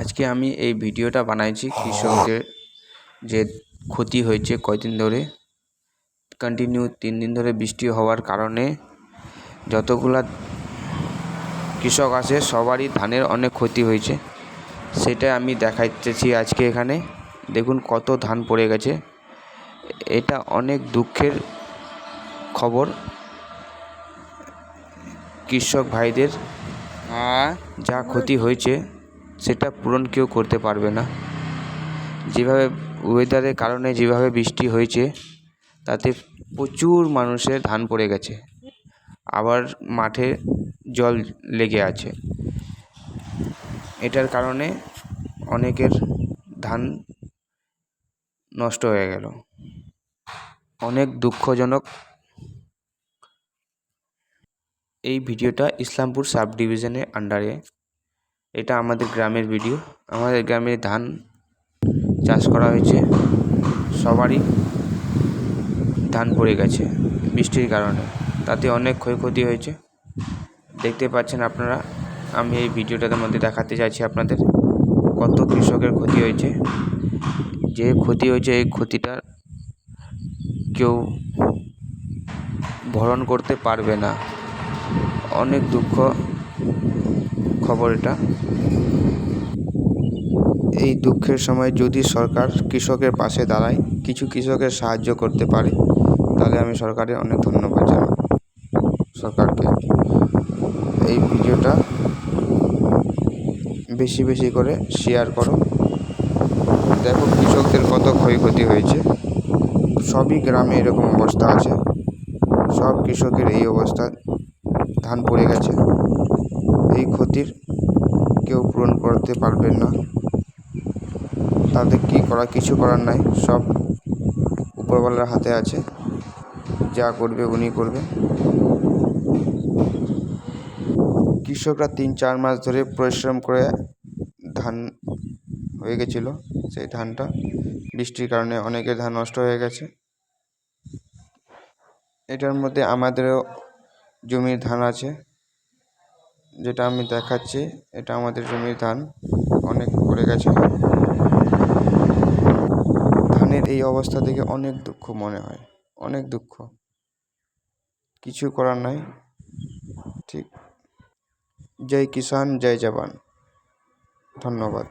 আজকে আমি এই ভিডিওটা বানাইছি কৃষকদের যে ক্ষতি হয়েছে কয়দিন ধরে কন্টিনিউ 3 দিন ধরে বৃষ্টি হওয়ার কারণে যতগুলা কৃষক আছে সবারই ধানের অনেক ক্ষতি হয়েছে। সেটা আমি দেখাইতেছি আজকে এখানে। দেখুন কত ধান পড়ে গেছে। এটা অনেক দুঃখের খবর কৃষক ভাইদের। যা ক্ষতি হয়েছে সেটা পূরণ কেউ করতে পারবে না। যেভাবে ওয়েদারের কারণে যেভাবে বৃষ্টি হয়েছে তাতে প্রচুর মানুষের ধান পড়ে গেছে, আবার মাঠে জল লেগে আছে। এটার কারণে অনেকের ধান নষ্ট হয়ে গেল। অনেক দুঃখজনক। এই ভিডিওটা ইসলামপুর সাব ডিভিশনের আন্ডারে। এটা আমাদের গ্রামের ভিডিও। আমাদের গ্রামে ধান চাষ করা হয়েছে, সবারই ধান পড়ে গেছে বৃষ্টির কারণে। তাতে অনেক ক্ষয়ক্ষতি হয়েছে, দেখতে পাচ্ছেন আপনারা। আমি এই ভিডিওটার মধ্যে দেখাতে চাইছি আপনাদের কত কৃষকের ক্ষতি হয়েছে। যে ক্ষতি হয়েছে এই ক্ষতিটা কেউ ভরণ করতে পারবে না। অনেক দুঃখ খবর এটা। এই দুঃখের সময় যদি সরকার কৃষকের পাশে দাঁড়ায়, কিছু কৃষকের সাহায্য করতে পারে, তাহলে আমি সরকারের অনেক ধন্যবাদ জানাই সরকারকে। এই ভিডিওটা বেশি বেশি করে শেয়ার করো। দেখো কৃষকদের কত ক্ষয়ক্ষতি হয়েছে। সবই গ্রামে এরকম অবস্থা আছে। সব কৃষকের এই অবস্থা, ধান পড়ে গেছে। এই ক্ষতির কেউ পূরণ করতে পারবেন না। তাদের কিছু করার নাই। সব উপরওয়ালার হাতে আছে, যা করবে উনি করবে। কৃষকরা 3-4 মাস ধরে পরিশ্রম করে ধান হয়ে গেছিল। সেই ধানটা বৃষ্টির কারণে অনেকের ধান নষ্ট হয়ে গেছে। এটার মধ্যে আমাদেরও জমির ধান আছে, যেটা আমি দেখাচ্ছি। এটা আমাদের জমির ধান, অনেক পড়ে গেছে। ধানের এই অবস্থা থেকে অনেক দুঃখ মনে হয়, অনেক দুঃখ। কিছু করার নাই। ঠিক। জয় কিষাণ, জয় জওয়ান। ধন্যবাদ।